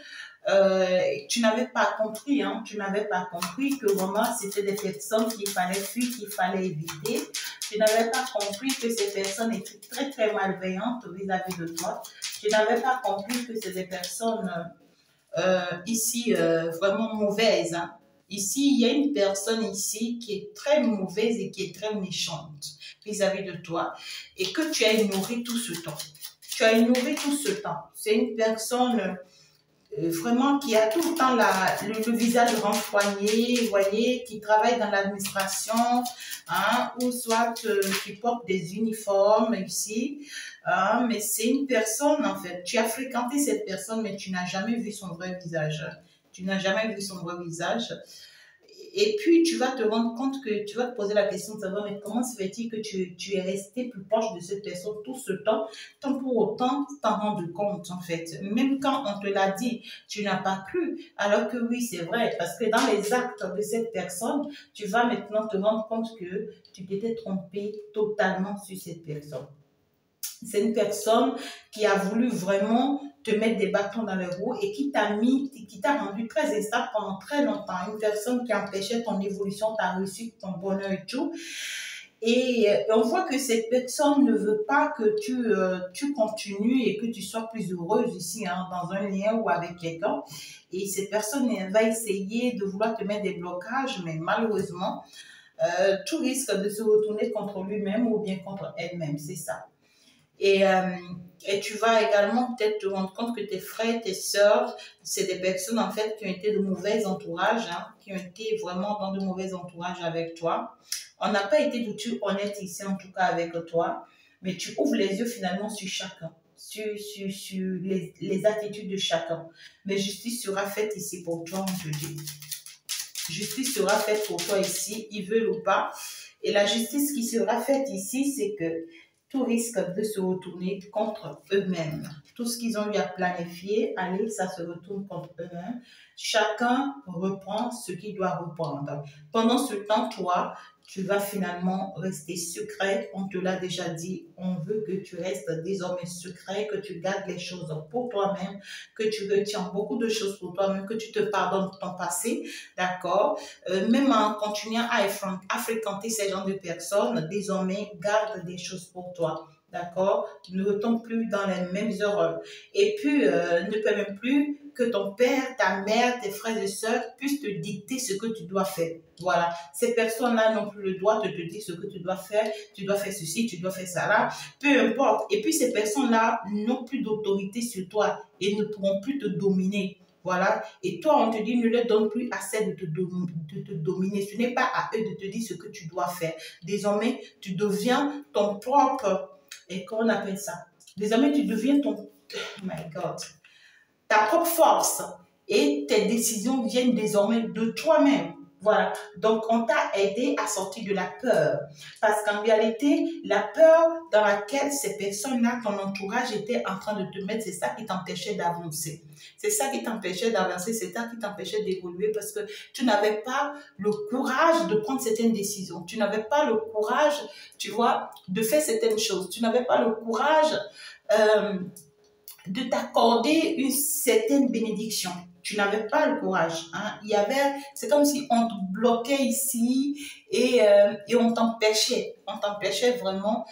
Tu n'avais pas compris, hein, tu n'avais pas compris que vraiment c'était des personnes qu'il fallait fuir, qu'il fallait éviter. Tu n'avais pas compris que ces personnes étaient très très malveillantes vis-à-vis de toi. Tu n'avais pas compris que c'est des personnes ici vraiment mauvaises. Hein. Ici, il y a une personne ici qui est très mauvaise et qui est très méchante vis-à-vis de toi et que tu as ignoré tout ce temps. Tu as ignoré tout ce temps. C'est une personne vraiment qui a tout le temps le visage renfroigné, vous voyez, qui travaille dans l'administration, hein, ou soit qui porte des uniformes ici, hein, mais c'est une personne en fait, tu as fréquenté cette personne mais tu n'as jamais vu son vrai visage, tu n'as jamais vu son vrai visage. Et puis, tu vas te rendre compte que tu vas te poser la question de savoir, mais comment se fait-il que tu es resté plus proche de cette personne tout ce temps, sans pour autant t'en rendre compte, en fait. Même quand on te l'a dit, tu n'as pas cru, alors que oui, c'est vrai, parce que dans les actes de cette personne, tu vas maintenant te rendre compte que tu t'étais trompé totalement sur cette personne. C'est une personne qui a voulu vraiment te mettre des bâtons dans les roues et qui t'a rendu très instable pendant très longtemps. Une personne qui empêchait ton évolution, ta réussite, ton bonheur et tout. Et on voit que cette personne ne veut pas que tu continues et que tu sois plus heureuse ici, hein, dans un lien ou avec quelqu'un. Et cette personne va essayer de vouloir te mettre des blocages, mais malheureusement, tout risque de se retourner contre lui-même ou bien contre elle-même. C'est ça. Et tu vas également peut-être te rendre compte que tes frères, tes sœurs, c'est des personnes en fait qui ont été de mauvais entourages, hein, qui ont été vraiment dans de mauvais entourages avec toi. On n'a pas été du tout honnête ici en tout cas avec toi, mais tu ouvres les yeux finalement sur chacun, sur les attitudes de chacun. Mais justice sera faite ici pour toi, on te dit. Justice sera faite pour toi ici, ils veulent ou pas. Et la justice qui sera faite ici, c'est que tout risque de se retourner contre eux-mêmes. Tout ce qu'ils ont eu à planifier, allez, ça se retourne contre eux-mêmes. Chacun reprend ce qu'il doit reprendre. Pendant ce temps, toi, tu vas finalement rester secret. On te l'a déjà dit, on veut que tu restes désormais secret, que tu gardes les choses pour toi-même, que tu retiens beaucoup de choses pour toi-même, que tu te pardonnes ton passé, d'accord? Même en continuant à fréquenter ces genres de personnes, désormais, garde des choses pour toi. D'accord? Ne retombe plus dans les mêmes erreurs. Et puis, ne permets plus que ton père, ta mère, tes frères et sœurs puissent te dicter ce que tu dois faire. Voilà. Ces personnes-là n'ont plus le droit de te dire ce que tu dois faire ceci, tu dois faire ça là, peu importe. Et puis, ces personnes-là n'ont plus d'autorité sur toi et ne pourront plus te dominer. Voilà. Et toi, on te dit, ne leur donne plus assez de te dominer. Ce n'est pas à eux de te dire ce que tu dois faire. Désormais, tu deviens ton propre, et comment on appelle ça? Désormais, tu deviens oh my God, ta propre force. Et tes décisions viennent désormais de toi-même. Voilà. Donc, on t'a aidé à sortir de la peur. Parce qu'en réalité, la peur dans laquelle ces personnes-là, ton entourage était en train de te mettre, c'est ça qui t'empêchait d'avancer. C'est ça qui t'empêchait d'avancer, c'est ça qui t'empêchait d'évoluer parce que tu n'avais pas le courage de prendre certaines décisions. Tu n'avais pas le courage, tu vois, de faire certaines choses. Tu n'avais pas le courage de t'accorder une certaine bénédiction. Tu n'avais pas le courage. Hein. C'est comme si on te bloquait ici et on t'empêchait. On t'empêchait vraiment,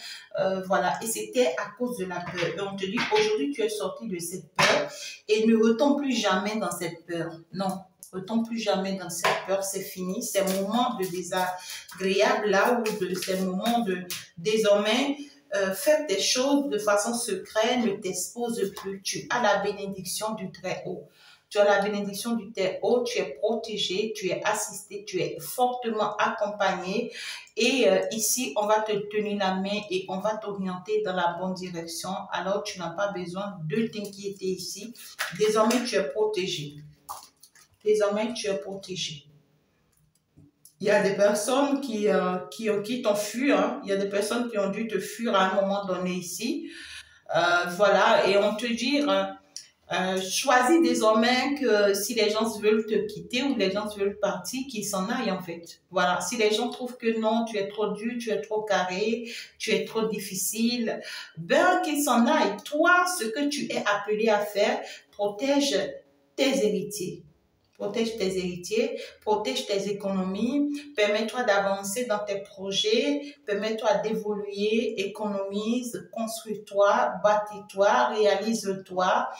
voilà. Et c'était à cause de la peur. Et on te dit, aujourd'hui, tu es sorti de cette peur et ne retombe plus jamais dans cette peur. Non, ne retombe plus jamais dans cette peur. C'est fini. Ces moments de désagréable là, ou ces moments de désormais, faire des choses de façon secrète ne t'expose plus. Tu as la bénédiction du Très-Haut. Tu as la bénédiction du Très-Haut, tu es protégé, tu es assisté, tu es fortement accompagné. Et ici, on va te tenir la main et on va t'orienter dans la bonne direction. Alors, tu n'as pas besoin de t'inquiéter ici. Désormais, tu es protégé. Désormais, tu es protégé. Il y a des personnes qui t'ont fui, hein. Il y a des personnes qui ont dû te fuir à un moment donné ici. Voilà, et on te dit, choisis désormais que si les gens veulent te quitter ou les gens veulent partir, qu'ils s'en aillent en fait. Voilà, si les gens trouvent que non, tu es trop dur, tu es trop carré, tu es trop difficile, ben qu'ils s'en aillent. Toi, ce que tu es appelé à faire, protège tes héritiers. Protège tes héritiers, protège tes économies, permets-toi d'avancer dans tes projets, permets-toi d'évoluer, économise, construis-toi, bâtis-toi, réalise-toi.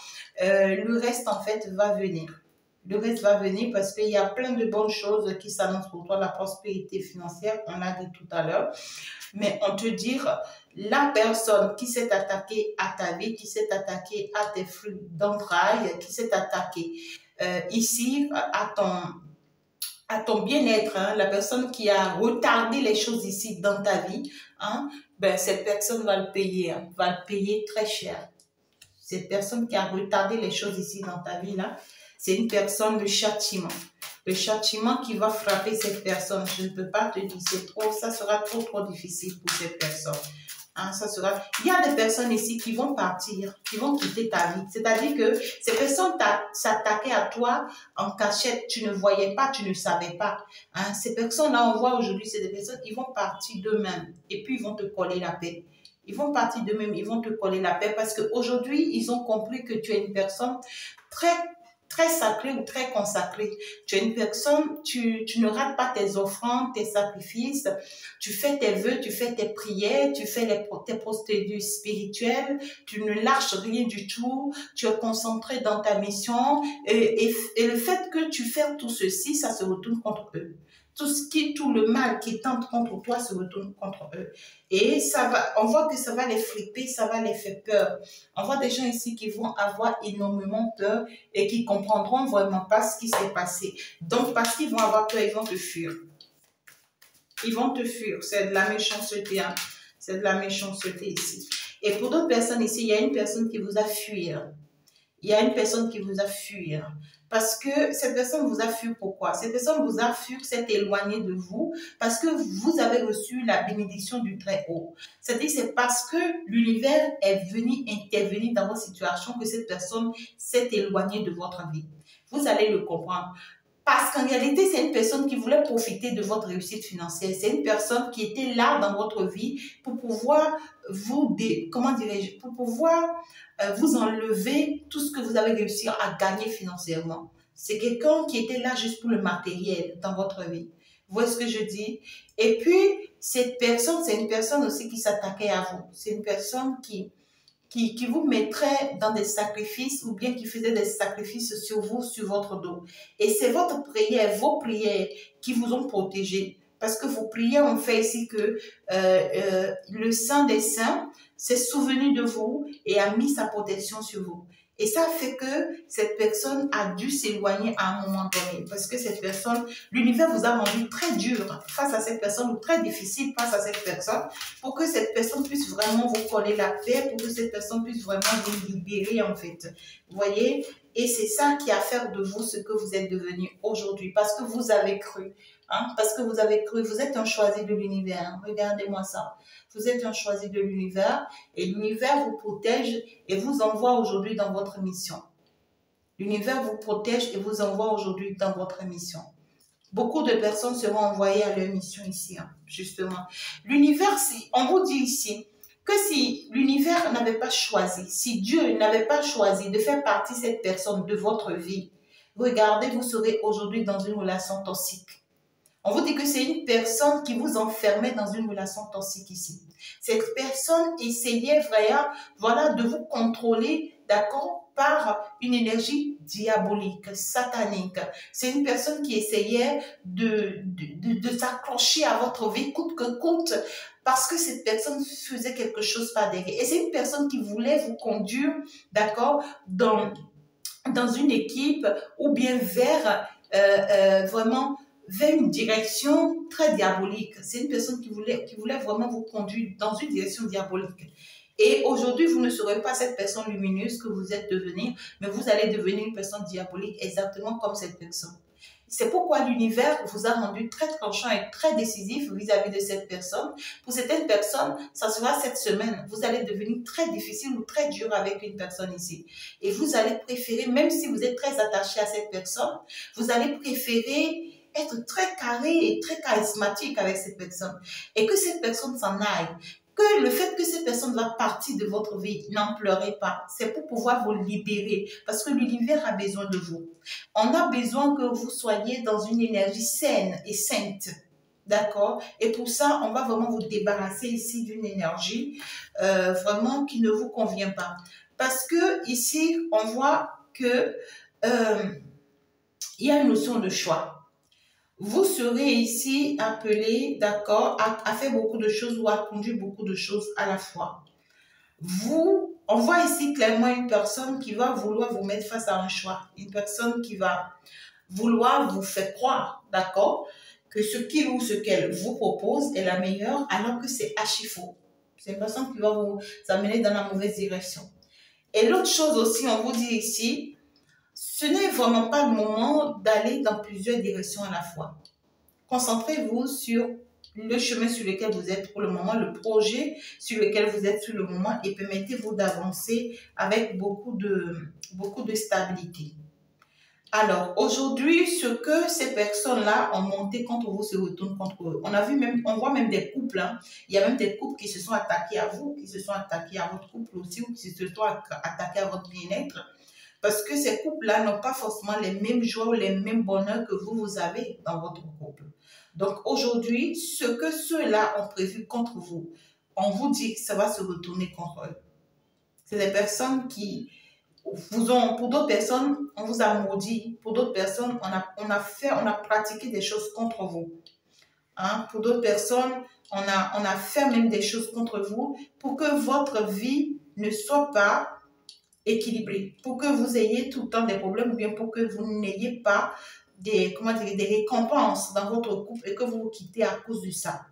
Le reste, en fait, va venir. Le reste va venir parce qu'il y a plein de bonnes choses qui s'annoncent pour toi, la prospérité financière, on l'a dit tout à l'heure. Mais on te dit, la personne qui s'est attaquée à ta vie, qui s'est attaquée à tes flux d'entrailles, qui s'est attaquée ici à ton bien-être, hein, la personne qui a retardé les choses ici dans ta vie, hein, ben cette personne va le payer, hein, va le payer très cher. Cette personne qui a retardé les choses ici dans ta vie là, c'est une personne de châtiment. Le châtiment qui va frapper cette personne, je ne peux pas te dire, ça sera trop difficile pour cette personne. Hein, il y a des personnes ici qui vont partir, qui vont quitter ta vie. C'est-à-dire que ces personnes s'attaquaient à toi en cachette, tu ne voyais pas, tu ne savais pas. Hein, ces personnes-là, on voit aujourd'hui, c'est des personnes, ils vont partir d'eux-mêmes et puis ils vont te coller la paix. Ils vont partir d'eux-mêmes, ils vont te coller la paix parce qu'aujourd'hui, ils ont compris que tu es une personne très sacrée ou très consacrée. Tu es une personne, tu ne rates pas tes offrandes, tes sacrifices, tu fais tes vœux, tu fais tes prières, tu fais tes procédures spirituelles, tu ne lâches rien du tout, tu es concentré dans ta mission et le fait que tu fais tout ceci, ça se retourne contre eux. Tout le mal qui tente contre toi se retourne contre eux. Et on voit que ça va les flipper, ça va les faire peur. On voit des gens ici qui vont avoir énormément peur et qui comprendront vraiment pas ce qui s'est passé. Donc, parce qu'ils vont avoir peur, ils vont te fuir. Ils vont te fuir. C'est de la méchanceté, hein. C'est de la méchanceté ici. Et pour d'autres personnes ici, il y a une personne qui vous a fui. il y a une personne qui vous a fui. Hein. Parce que cette personne vous a fui pourquoi? Cette personne vous a fui, s'est éloignée de vous parce que vous avez reçu la bénédiction du Très-Haut. C'est-à-dire c'est parce que l'univers est venu intervenir dans votre situation que cette personne s'est éloignée de votre vie. Vous allez le comprendre. Parce qu'en réalité, c'est une personne qui voulait profiter de votre réussite financière. C'est une personne qui était là dans votre vie pour pouvoir comment dirais-je, pour pouvoir vous enlever tout ce que vous avez réussi à gagner financièrement. C'est quelqu'un qui était là juste pour le matériel dans votre vie. Vous voyez ce que je dis? Et puis, cette personne, c'est une personne aussi qui s'attaquait à vous. C'est une personne qui vous mettrait dans des sacrifices ou bien qui faisait des sacrifices sur vous, sur votre dos. Et c'est votre prière, vos prières qui vous ont protégé. Parce que vos prières ont fait ici que le Saint des Saints s'est souvenu de vous et a mis sa protection sur vous. Et ça fait que cette personne a dû s'éloigner à un moment donné. Parce que cette personne, l'univers vous a rendu très dur face à cette personne ou très difficile face à cette personne pour que cette personne puisse vraiment vous coller la paix, pour que cette personne puisse vraiment vous libérer en fait. Vous voyez? Et c'est ça qui a fait de vous ce que vous êtes devenu aujourd'hui. Parce que vous avez cru. Hein? Parce que vous avez cru. Vous êtes un choisi de l'univers. Hein? Regardez-moi ça. Vous êtes un choisi de l'univers et l'univers vous protège et vous envoie aujourd'hui dans votre mission. L'univers vous protège et vous envoie aujourd'hui dans votre mission. Beaucoup de personnes seront envoyées à leur mission ici, hein, justement. L'univers, on vous dit ici que si l'univers n'avait pas choisi, si Dieu n'avait pas choisi de faire partie de cette personne de votre vie, regardez, vous serez aujourd'hui dans une relation toxique. On vous dit que c'est une personne qui vous enfermait dans une relation toxique ici. Cette personne essayait vraiment, voilà, de vous contrôler, d'accord, par une énergie diabolique, satanique. C'est une personne qui essayait de s'accrocher à votre vie coûte que coûte parce que cette personne faisait quelque chose par derrière. Et c'est une personne qui voulait vous conduire, d'accord, dans une équipe ou bien vers vraiment vers une direction très diabolique. C'est une personne qui voulait vraiment vous conduire dans une direction diabolique. Et aujourd'hui, vous ne serez pas cette personne lumineuse que vous êtes devenue, mais vous allez devenir une personne diabolique exactement comme cette personne. C'est pourquoi l'univers vous a rendu très tranchant et très décisif vis-à-vis de cette personne. Pour certaines personnes, ça sera cette semaine. Vous allez devenir très difficile ou très dur avec une personne ici. Et vous allez préférer, même si vous êtes très attaché à cette personne, vous allez préférer être très carré et très charismatique avec cette personne et que cette personne s'en aille. Que le fait que cette personne va partir de votre vie, n'en pleurez pas. C'est pour pouvoir vous libérer parce que l'univers a besoin de vous. On a besoin que vous soyez dans une énergie saine et sainte. D'accord? Et pour ça, on va vraiment vous débarrasser ici d'une énergie vraiment qui ne vous convient pas. Parce que ici, on voit que il y a une notion de choix. Vous serez ici appelé, d'accord, à faire beaucoup de choses ou à conduire beaucoup de choses à la fois. On voit ici clairement une personne qui va vouloir vous mettre face à un choix. Une personne qui va vouloir vous faire croire, d'accord, que ce qu'il ou ce qu'elle vous propose est la meilleure alors que c'est archi faux. C'est une personne qui va vous amener dans la mauvaise direction. Et l'autre chose aussi, on vous dit ici, ce n'est vraiment pas le moment d'aller dans plusieurs directions à la fois. Concentrez-vous sur le chemin sur lequel vous êtes pour le moment, le projet sur lequel vous êtes sur le moment et permettez-vous d'avancer avec beaucoup de stabilité. Alors, aujourd'hui, ce que ces personnes-là ont monté contre vous se retourne contre eux. On voit même des couples, hein. Il y a même des couples qui se sont attaqués à vous, qui se sont attaqués à votre couple aussi ou qui se sont attaqués à votre bien-être. Parce que ces couples-là n'ont pas forcément les mêmes joies ou les mêmes bonheurs que vous avez dans votre couple. Donc aujourd'hui, ce que ceux-là ont prévu contre vous, on vous dit que ça va se retourner contre eux. C'est des personnes qui vous ont, pour d'autres personnes, on vous a maudit. Pour d'autres personnes, on a pratiqué des choses contre vous. Hein? Pour d'autres personnes, on a fait même des choses contre vous pour que votre vie ne soit pas équilibré, pour que vous ayez tout le temps des problèmes ou bien pour que vous n'ayez pas des récompenses dans votre couple et que vous vous quittez à cause de ça.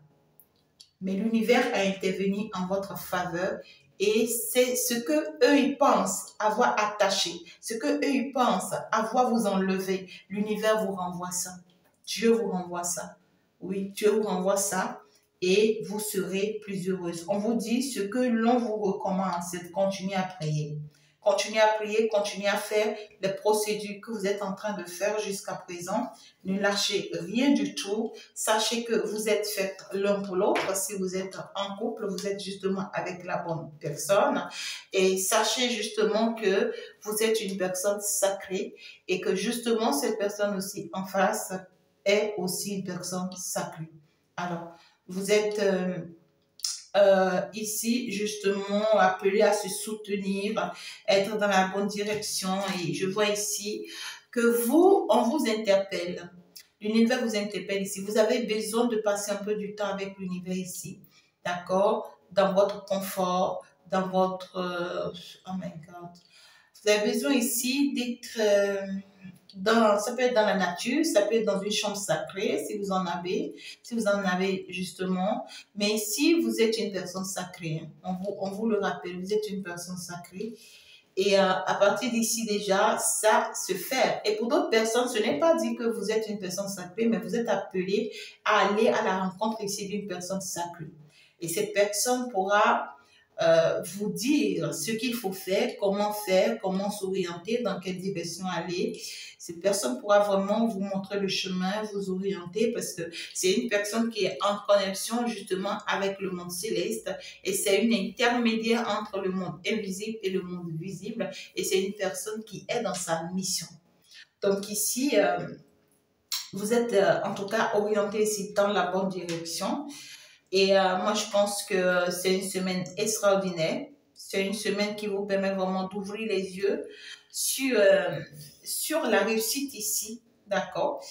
Mais l'univers a intervenu en votre faveur et c'est ce que eux ils pensent avoir attaché, ce que eux ils pensent avoir vous enlevé. L'univers vous renvoie ça. Dieu vous renvoie ça. Oui, Dieu vous renvoie ça et vous serez plus heureuse. On vous dit ce que l'on vous recommande, c'est de continuer à prier. Continuez à prier, continuez à faire les procédures que vous êtes en train de faire jusqu'à présent. Ne lâchez rien du tout. Sachez que vous êtes faits l'un pour l'autre. Si vous êtes en couple, vous êtes justement avec la bonne personne. Et sachez justement que vous êtes une personne sacrée et que justement cette personne aussi en face est aussi une personne sacrée. Alors, vous êtes ici justement appelé à se soutenir, être dans la bonne direction. Et je vois ici que vous, on vous interpelle. L'univers vous interpelle ici. Vous avez besoin de passer un peu du temps avec l'univers ici. D'accord? Dans votre confort, dans votre... oh my God. Vous avez besoin ici d'être... ça peut être dans la nature, ça peut être dans une chambre sacrée si vous en avez justement. Mais si vous êtes une personne sacrée, on vous le rappelle, vous êtes une personne sacrée. Et à partir d'ici déjà, ça se fait. Et pour d'autres personnes, ce n'est pas dit que vous êtes une personne sacrée, mais vous êtes appelé à aller à la rencontre ici d'une personne sacrée. Et cette personne pourra vous dire ce qu'il faut faire, comment s'orienter, dans quelle direction aller. Cette personne pourra vraiment vous montrer le chemin, vous orienter, parce que c'est une personne qui est en connexion justement avec le monde céleste et c'est une intermédiaire entre le monde invisible et le monde visible et c'est une personne qui est dans sa mission. Donc ici, vous êtes en tout cas orienté ici dans la bonne direction. Et moi, je pense que c'est une semaine extraordinaire. C'est une semaine qui vous permet vraiment d'ouvrir les yeux sur la réussite ici, d'accord,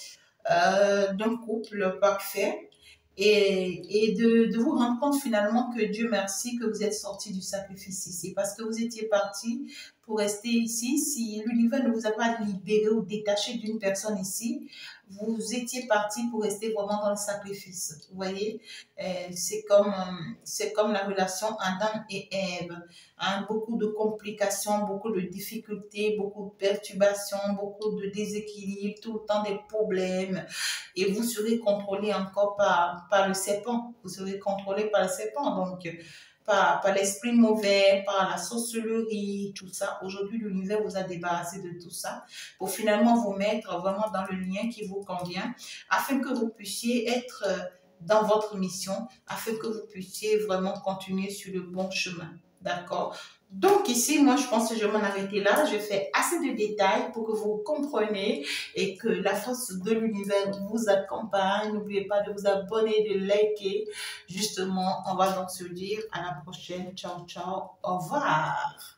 d'un couple parfait. Et de vous rendre compte finalement que Dieu merci que vous êtes sorti du sacrifice ici. Parce que vous étiez parti pour rester ici. Si l'univers ne vous a pas libéré ou détaché d'une personne ici, vous étiez parti pour rester vraiment dans le sacrifice. Vous voyez, c'est comme la relation Adam et Ève. Hein, beaucoup de complications, beaucoup de difficultés, beaucoup de perturbations, beaucoup de déséquilibres, tout le temps des problèmes. Et vous serez contrôlé encore par le serpent. Vous serez contrôlé par le serpent. Donc, par l'esprit mauvais, par la sorcellerie, tout ça. Aujourd'hui, l'univers vous a débarrassé de tout ça pour finalement vous mettre vraiment dans le lien qui vous convient afin que vous puissiez être dans votre mission, afin que vous puissiez vraiment continuer sur le bon chemin. D'accord? Donc ici, moi, je pense que je vais m'en arrêter là. Je fais assez de détails pour que vous compreniez et que la force de l'univers vous accompagne. N'oubliez pas de vous abonner, de liker. Justement, on va donc se dire à la prochaine. Ciao, ciao. Au revoir.